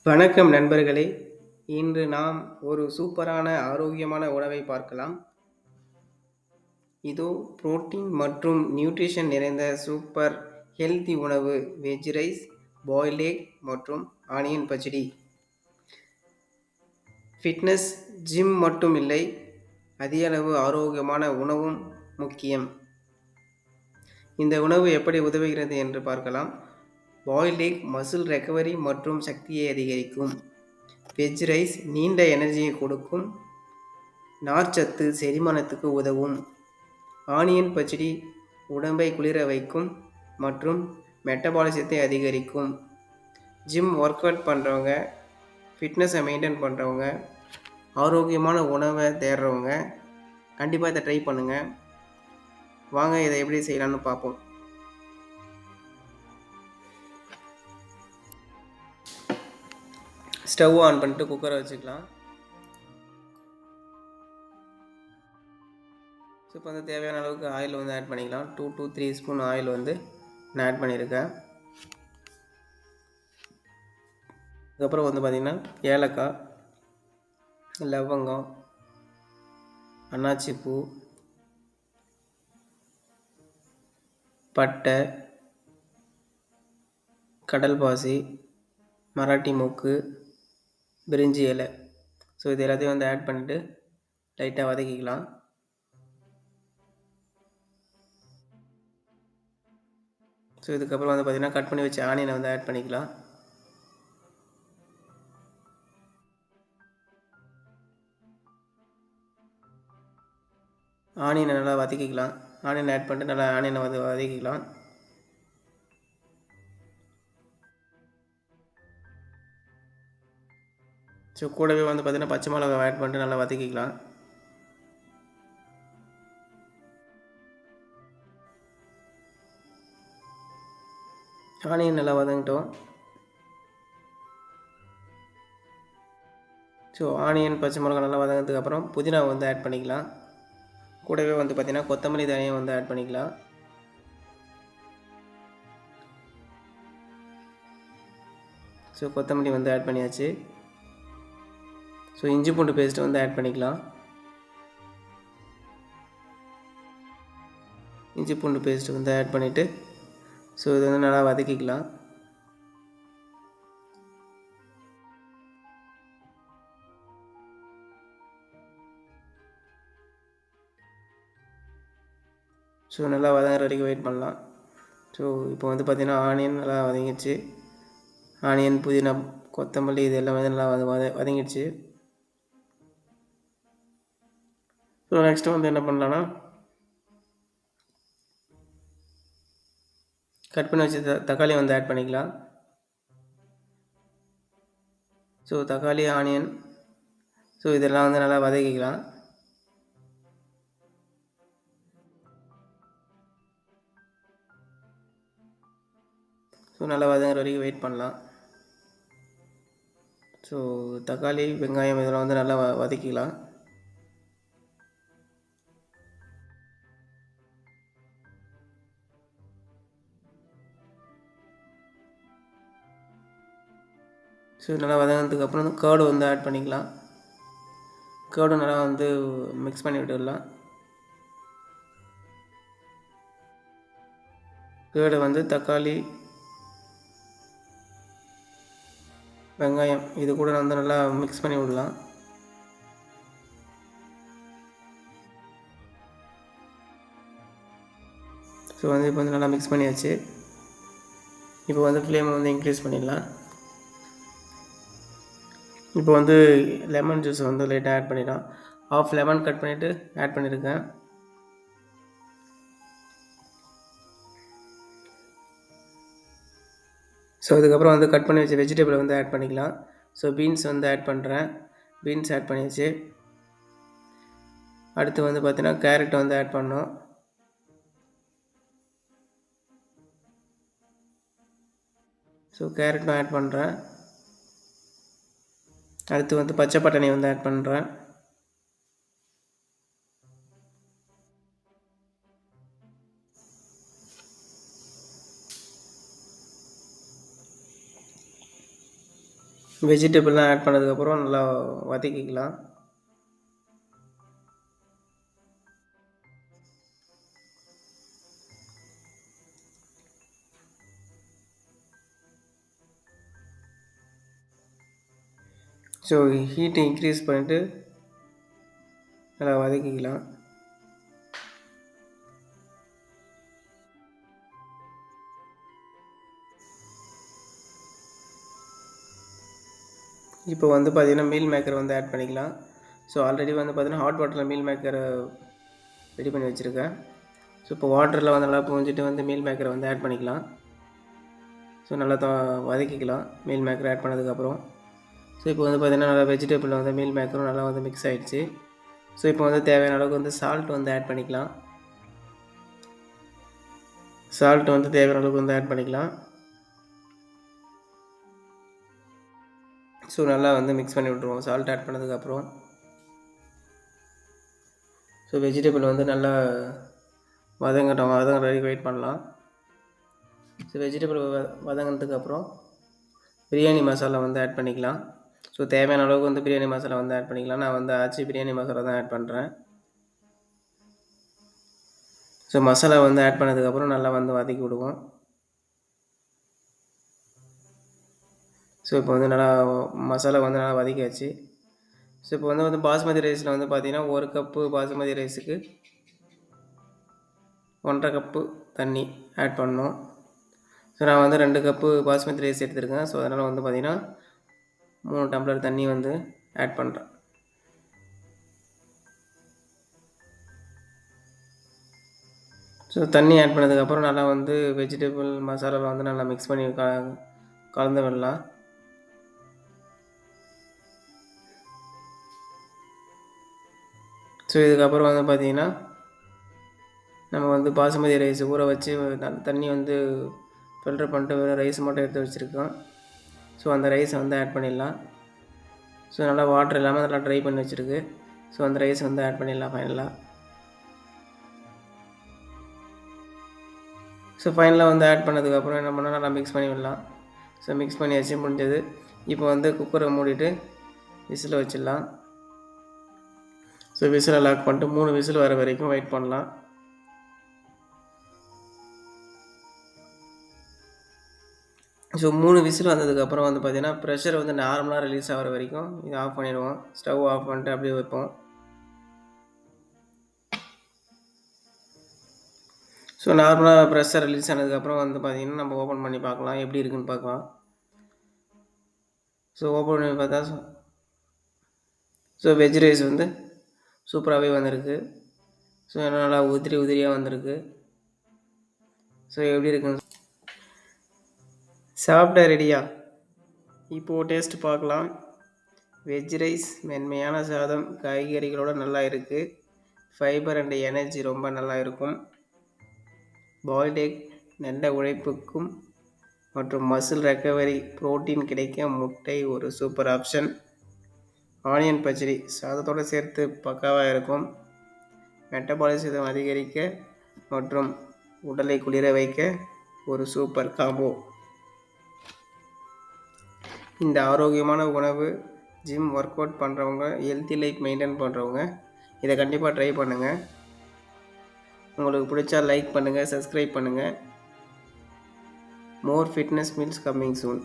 வணக்கம் நண்பர்களே! இன்று நாம் ஒரு சூப்பரான ஆரோக்கியமான உணவை பார்க்கலாம். இதோ புரோட்டீன் மற்றும் நியூட்ரிஷன் நிறைந்த சூப்பர் ஹெல்த்தி உணவு வெஜ் ரைஸ், பாயில்ட் எக் மற்றும் ஆனியன் பச்சடி. ஃபிட்னஸ் ஜிம் மட்டும் இல்லை, அதிக அளவு ஆரோக்கியமான உணவும் முக்கியம். இந்த உணவு எப்படி உதவுகிறது என்று பார்க்கலாம். பாயில்ட் எக் மசில் ரெக்கவரி மற்றும் சக்தியை அதிகரிக்கும். வெஜ் ரைஸ் நீண்ட எனர்ஜியை கொடுக்கும். நார்ச்சத்து செரிமானத்துக்கு உதவும். ஆனியன் பச்சடி உடம்பை குளிர வைக்கும் மற்றும் மெட்டபாலிசத்தை அதிகரிக்கும். ஜிம் ஒர்க் அவுட் பண்ணுறவங்க, ஃபிட்னஸை மெயின்டைன் பண்ணுறவங்க, ஆரோக்கியமான உணவை தேடுறவங்க கண்டிப்பாக இதை ட்ரை பண்ணுங்கள். வாங்க இதை எப்படி செய்யலான்னு பார்ப்போம். ஸ்டவ் ஆன் பண்ணிட்டு குக்கரை வச்சுக்கலாம். ஸோ இப்போ வந்து தேவையான அளவுக்கு ஆயில் வந்து ஆட் பண்ணிக்கலாம். 2 to 3 ஸ்பூன் ஆயில் வந்து நான் ஆட் பண்ணியிருக்கேன். அதுக்கப்புறம் வந்து பார்த்திங்கன்னா ஏலக்காய், லவங்கம், அன்னாச்சிப்பூ, பட்டை, கடல் பாசி, மராட்டி மொக்கு, பிரிஞ்சி இலை. ஸோ இது எல்லாத்தையும் வந்து ஆட் பண்ணிவிட்டு லைட்டாக வதக்கிக்கலாம். ஸோ இதுக்கப்புறம் வந்து பார்த்திங்கன்னா கட் பண்ணி வச்ச ஆனியனை வந்து ஆட் பண்ணிக்கலாம். ஆனியனை நல்லா வதக்கிக்கலாம். ஆனியனை ஆட் பண்ணிட்டு நல்லா ஆனியனை வந்து வதக்கிக்கலாம். ஸோ கூடவே வந்து பார்த்திங்கன்னா பச்சை மிளகாய் ஆட் பண்ணிட்டு நல்லா வதக்கிக்கலாம். ஆனியன் நல்லா வதங்கிட்டோம். ஸோ ஆனியன் பச்சை மிளகாய் நல்லா வதங்கினதுக்கப்புறம் புதினா வந்து ஆட் பண்ணிக்கலாம். கூடவே வந்து பார்த்திங்கன்னா கொத்தமல்லி தழையும் வந்து ஆட் பண்ணிக்கலாம். ஸோ கொத்தமல்லி வந்து ஆட் பண்ணியாச்சு. ஸோ இஞ்சி பூண்டு பேஸ்ட்டு வந்து ஆட் பண்ணிக்கலாம். இஞ்சி பூண்டு பேஸ்ட்டு வந்து ஆட் பண்ணிவிட்டு ஸோ இது வந்து நல்லா வதக்கிக்கலாம். ஸோ நல்லா வதங்குற வரைக்கும் வெயிட் பண்ணலாம். ஸோ இப்போ வந்து பார்த்திங்கன்னா ஆனியன் நல்லா வதங்கிடுச்சு. ஆனியன், புதினா, கொத்தமல்லி இது எல்லாமே நல்லா வதங்கிடுச்சு. ஸோ நெக்ஸ்ட்டு வந்து என்ன பண்ணலான்னா கட் பண்ணி வச்சு தக்காளி வந்து ஆட் பண்ணிக்கலாம். ஸோ தக்காளி, ஆனியன் ஸோ இதெல்லாம் வந்து நல்லா வதக்கிக்கலாம். ஸோ நல்லா வதங்குற வரைக்கும் வெயிட் பண்ணலாம். ஸோ தக்காளி, வெங்காயம் இதெல்லாம் வந்து நல்லா வதக்கிக்கலாம். ஸோ நல்லா வதங்கினதுக்கப்புறம் கேர்டு வந்து ஆட் பண்ணிக்கலாம். கேர்டு நல்லா வந்து மிக்ஸ் பண்ணி விட்டுடலாம். கேர்டு வந்து தக்காளி, வெங்காயம் இது கூட வந்து நல்லா மிக்ஸ் பண்ணி விடலாம். ஸோ வந்து இப்போ வந்து நல்லா மிக்ஸ் பண்ணியாச்சு. இப்போ வந்து ஃப்ளேமை வந்து இன்க்ரீஸ் பண்ணிடலாம். இப்போ வந்து லெமன் ஜூஸ் வந்து லைட்டாக ஆட் பண்ணிடலாம். ஆஃப் லெமன் கட் பண்ணிவிட்டு ஆட் பண்ணியிருக்கேன். ஸோ அதுக்கப்புறம் வந்து கட் பண்ணி வச்ச வெஜிடபிளை வந்து ஆட் பண்ணிக்கலாம். ஸோ பீன்ஸ் வந்து ஆட் பண்ணுறேன். பீன்ஸ் ஆட் பண்ணியாச்சு. அடுத்து வந்து பார்த்திங்கன்னா கேரட் வந்து ஆட் பண்ணோம். ஸோ கேரட்டும் ஆட் பண்ணுறேன். அடுத்து வந்து பச்சை பட்டாணி வந்து ஆட் பண்ணுறேன். வெஜிடபிள்லாம் ஆட் பண்ணதுக்கப்புறம் நல்லா வதக்கிக்கலாம். ஸோ ஹீட்டை இன்க்ரீஸ் பண்ணிவிட்டு நல்லா வதக்கிக்கலாம். இப்போ வந்து பார்த்திங்கன்னா மீல் மேக்கர் வந்து ஆட் பண்ணிக்கலாம். ஸோ ஆல்ரெடி வந்து பார்த்திங்கன்னா ஹாட் வாட்டரில் மீல் மேக்கரை ரெடி பண்ணி வச்சுருக்கேன். ஸோ இப்போ வாட்டரில் வந்து நல்லா புழிஞ்சிட்டு வந்து மீல் மேக்கரை வந்து ஆட் பண்ணிக்கலாம். ஸோ நல்லா வதக்கிக்கலாம் மீல் மேக்கர் ஆட் பண்ணதுக்கப்புறம். ஸோ இப்போ வந்து பார்த்திங்கன்னா நல்லா வெஜிடபிள் வந்து மீல் மேக்கரும் நல்லா வந்து மிக்ஸ் ஆகிடுச்சு. ஸோ இப்போ வந்து தேவையான அளவுக்கு வந்து சால்ட் வந்து ஆட் பண்ணிக்கலாம். சால்ட் வந்து தேவையான அளவுக்கு வந்து ஆட் பண்ணிக்கலாம். ஸோ நல்லா வந்து மிக்ஸ் பண்ணி விட்ருவோம் சால்ட் ஆட் பண்ணதுக்கப்புறம். ஸோ வெஜிடபிள் வந்து நல்லா வதங்கட்டும், வதங்குற வரைக்கும் வெயிட் பண்ணலாம். ஸோ வெஜிடபிள் வதங்கினதுக்கப்புறம் பிரியாணி மசாலா வந்து ஆட் பண்ணிக்கலாம். ஸோ தேவையான அளவுக்கு வந்து பிரியாணி மசாலா வந்து ஆட் பண்ணிக்கலாம். நான் வந்து ஆச்சி பிரியாணி மசாலா தான் ஆட் பண்ணுறேன். ஸோ மசாலா வந்து ஆட் பண்ணதுக்கப்புறம் நல்லா வந்து வதக்கி விடுவோம். ஸோ இப்போ வந்து நல்லா மசாலா வந்து நல்லா வதக்கியாச்சு. ஸோ இப்போ வந்து பாஸ்மதி ரைஸில் வந்து பார்த்திங்கன்னா 1 கப்பு பாஸ்மதி ரைஸுக்கு 1.5 கப்பு தண்ணி ஆட் பண்ணணும். ஸோ நான் வந்து 2 கப்பு பாஸ்மதி ரைஸ் எடுத்துருக்கேன். ஸோ அதனால் வந்து பார்த்திங்கன்னா 3 டம்ளர் தண்ணி வந்து ஆட் பண்ணுறேன். ஸோ தண்ணி ஆட் பண்ணதுக்கப்புறம் நல்லா வந்து வெஜிடபிள் மசாலாவில் வந்து நல்லா மிக்ஸ் பண்ணி கலந்து விடலாம். ஸோ இதுக்கப்புறம் வந்து பார்த்திங்கன்னா நம்ம வந்து பாசுமதி ரைஸ் ஊற வச்சு தண்ணி வந்து ஃபில்டர் பண்ணிட்டு வெறும் ரைஸ் மட்டும் எடுத்து வச்சுருக்கோம். ஸோ அந்த ரைஸை வந்து ஆட் பண்ணிடலாம். ஸோ நல்லா வாட்டர் இல்லாமல் நல்லா ட்ரை பண்ணி வச்சுருக்கு. ஸோ அந்த ரைஸ் வந்து ஆட் பண்ணிடலாம் ஃபைனலாக. ஸோ ஃபைனலாக வந்து ஆட் பண்ணதுக்கப்புறம் என்ன பண்ணால் நல்லா மிக்ஸ் பண்ணி விடலாம். ஸோ மிக்ஸ் பண்ணி வச்சு முடிஞ்சது. இப்போ வந்து குக்கரை மூடிட்டு விசில் வச்சிடலாம். ஸோ விசிலை லாக் பண்ணிட்டு 3 விசில் வர வரைக்கும் வெயிட் பண்ணலாம். ஸோ 3 விசில் வந்ததுக்கப்புறம் வந்து பார்த்திங்கன்னா ப்ரெஷர் வந்து நார்மலாக ரிலீஸ் ஆகிற வரைக்கும் இதை ஆஃப் பண்ணிடுவோம். ஸ்டவ் ஆஃப் பண்ணிட்டு அப்படியே வைப்போம். ஸோ நார்மலாக ப்ரெஷர் ரிலீஸ் ஆனதுக்கப்புறம் வந்து பார்த்திங்கன்னா நம்ம ஓப்பன் பண்ணி பார்க்கலாம், எப்படி இருக்குதுன்னு பார்க்கலாம். ஸோ ஓப்பன் பண்ணி பார்த்தா ஸோ வெஜ் ரைஸ் வந்து சூப்பராகவே வந்திருக்கு. ஸோ நல்லா உதிரியாக வந்திருக்கு. ஸோ எப்படி இருக்குன்னு சாப்பிட ரெடியா? இப்போது டேஸ்ட் பார்க்கலாம். வெஜ் ரைஸ் மென்மையான சாதம் காய்கறிகளோடு நல்லா இருக்குது. ஃபைபர் அண்ட் எனர்ஜி ரொம்ப நல்லா இருக்கும். பாயில்ட் எக் நல்ல உழைப்புக்கும் மற்றும் மசில் ரெக்கவரி புரோட்டீன் கிடைக்க முட்டை ஒரு சூப்பர் ஆப்ஷன். ஆனியன் பச்சடி சாதத்தோடு சேர்த்து பக்காவாக இருக்கும். மெட்டபாலிசம் அதிகரிக்க மற்றும் உடலை குளிர வைக்க ஒரு சூப்பர் காம்போ. இந்த ஆரோக்கியமான உணவு ஜிம் ஒர்க் அவுட் பண்ணுறவங்க, ஹெல்த்தி லைஃப் மெயின்டைன் பண்ணுறவங்க இதை கண்டிப்பாக ட்ரை பண்ணுங்கள். உங்களுக்கு பிடிச்சா லைக் பண்ணுங்கள், சப்ஸ்கிரைப் பண்ணுங்கள். மோர் ஃபிட்னஸ் மீல்ஸ் கம்மிங் சூன்.